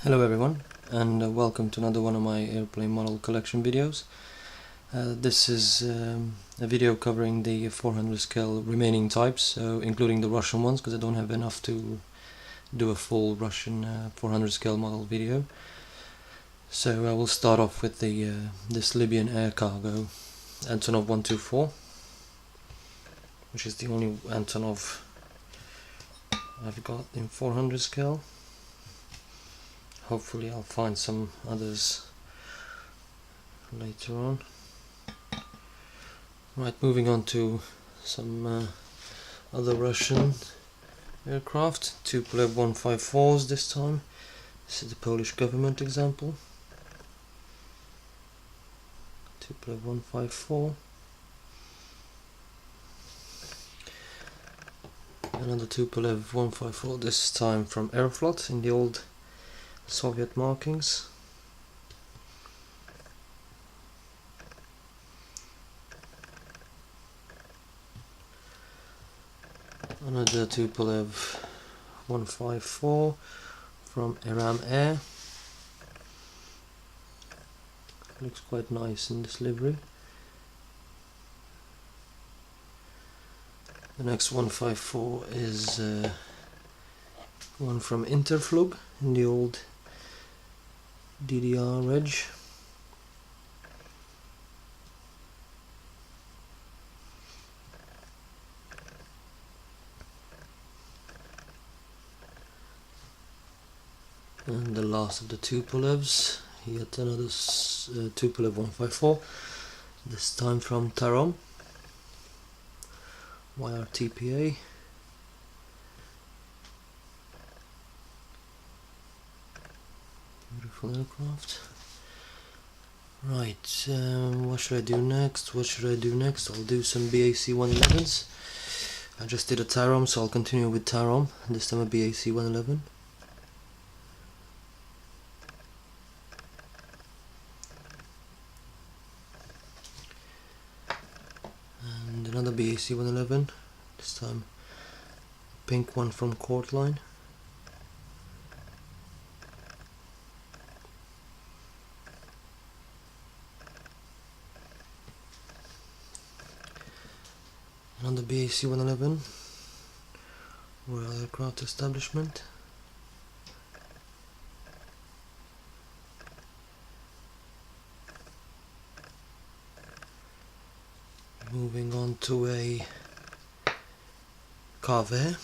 Hello everyone, and welcome to another one of my airplane model collection videos. This is a video covering the 400 scale remaining types, so including the Russian ones, because I don't have enough to do a full Russian 400 scale model video. So I will start off with this Libyan air cargo Antonov 124, which is the only Antonov I've got in 400 scale. Hopefully I'll find some others later on. Right, moving on to some other Russian aircraft, Tupolev 154s this time. This is the Polish government example. Tupolev 154. Another Tupolev 154, this time from Aeroflot in the old Soviet markings. Another Tupolev 154 from Aram Air. Looks quite nice in this livery. The next 154 is one from Interflug in the old DDR reg. And the last of the Tupolevs, yet another Tupolev 154, this time from Tarom, YRTPA. Beautiful aircraft. Right, what should I do next? I'll do some BAC 111s. I just did a Tarom, so I'll continue with Tarom, this time a BAC 111. And another BAC 111, this time pink one from Courtline. Another BAC 111, Royal Aircraft Establishment. Moving on to a Cave,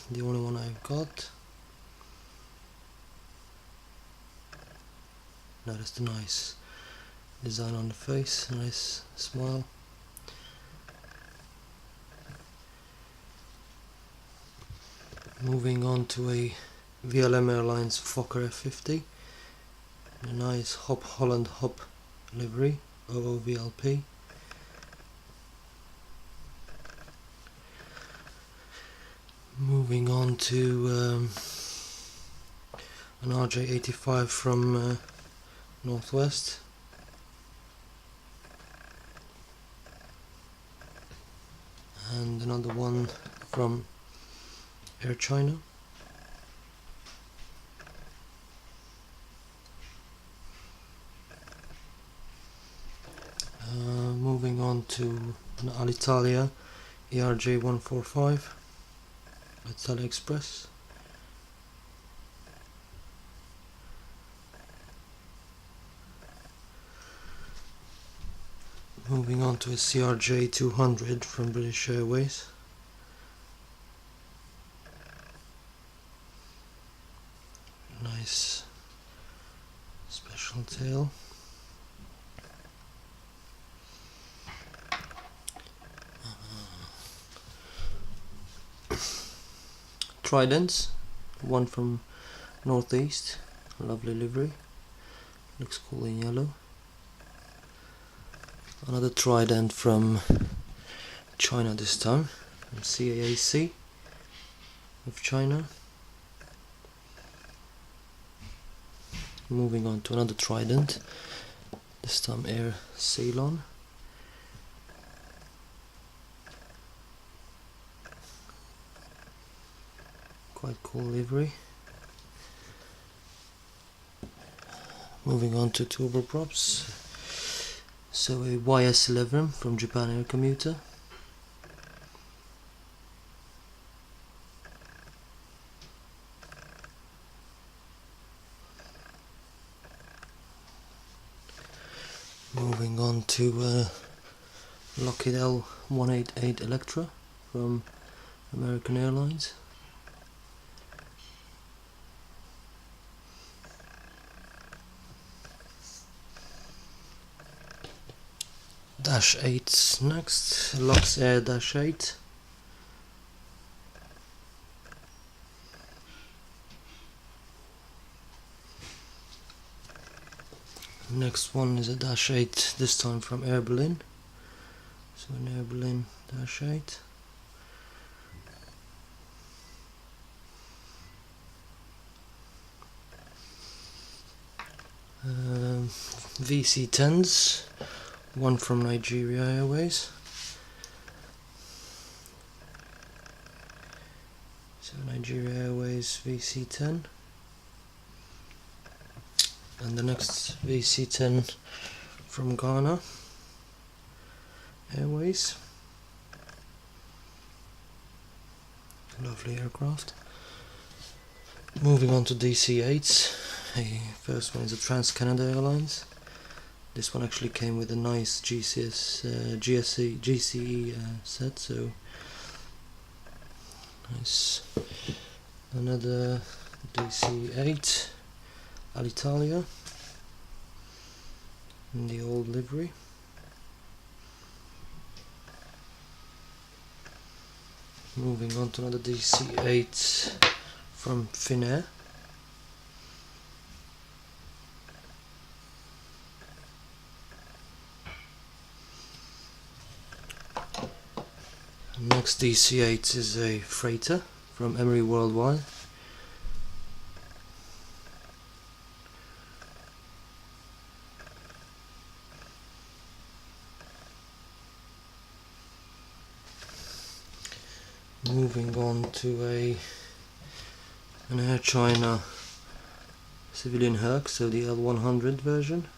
the only one I've got. Notice the nice design on the face, nice smile. Moving on to a VLM Airlines Fokker F50, a nice Hop Holland Hop livery, OOVLP. Moving on to an RJ85 from Northwest. And another one from Air China. Moving on to an Alitalia ERJ 145 at AliExpress. Moving on to a CRJ 200 from British Airways. Nice special tail. Tridents, one from Northeast, lovely livery, looks cool in yellow. Another Trident from China this time, from CAAC of China. Moving on to another Trident, this time Air Ceylon. Quite cool livery. Moving on to turboprops. So a YS11 from Japan Air Commuter. Moving on to Lockheed L188 Electra from American Airlines. Dash 8 next, Luxair Dash 8. Next one is a Dash 8, this time from Air Berlin. So an Air Berlin Dash 8. VC10s, one from Nigeria Airways. So Nigeria Airways VC10. And the next VC10 from Ghana Airways. Lovely aircraft. Moving on to DC-8s. The first one is a Trans-Canada Airlines. This one actually came with a nice GCE set, so nice. Another DC-8 Alitalia in the old livery. Moving on to another DC-8 from Finnair. Next DC-8 is a freighter from Emery Worldwide. Moving on to an Air China civilian Herc, so the L100 version.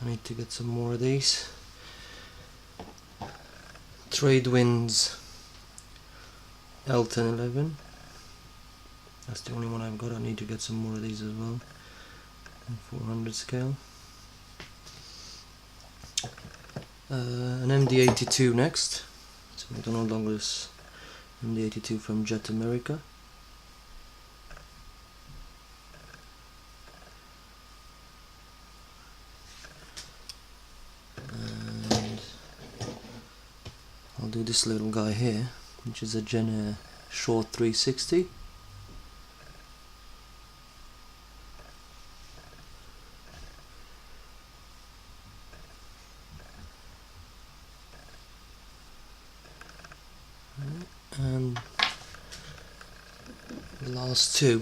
I need to get some more of these. Tradewinds L1011. That's the only one I've got. I need to get some more of these as well. 400 scale. An MD-82 next. So McDonnell Douglas MD-82 from Jet America. And I'll do this little guy here, which is a Genair Short 360. And the last two